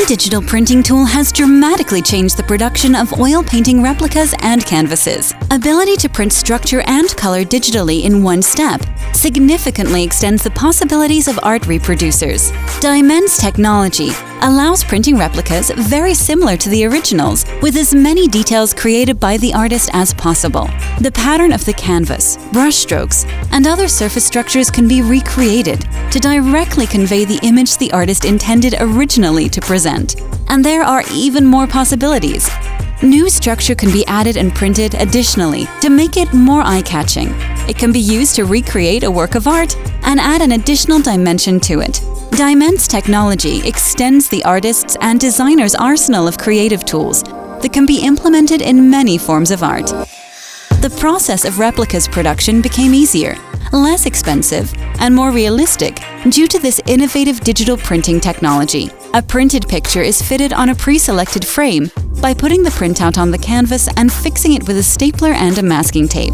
digital printing tool has dramatically changed the production of oil painting replicas and canvases. Ability to print structure and color digitally in one step significantly extends the possibilities of art reproducers. Dimen's technology allows printing replicas very similar to the originals, with as many details created by the artist as possible. The pattern of the canvas, brushstrokes, and other surface structures can be recreated to directly convey the image the artist intended originally to present. And there are even more possibilities. New structure can be added and printed additionally to make it more eye-catching. It can be used to recreate a work of art and add an additional dimension to it. Dimen's technology extends the artist's and designer's arsenal of creative tools that can be implemented in many forms of art. The process of replicas production became easier, less expensive, and more realistic due to this innovative digital printing technology. A printed picture is fitted on a pre-selected frame by putting the printout on the canvas and fixing it with a stapler and a masking tape.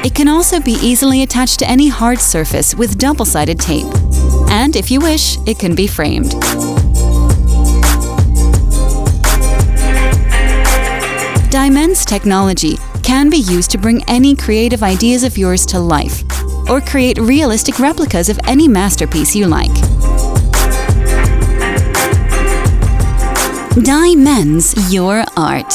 It can also be easily attached to any hard surface with double-sided tape. And if you wish, it can be framed. Dimen's technology can be used to bring any creative ideas of yours to life, or create realistic replicas of any masterpiece you like. Dimen's your art.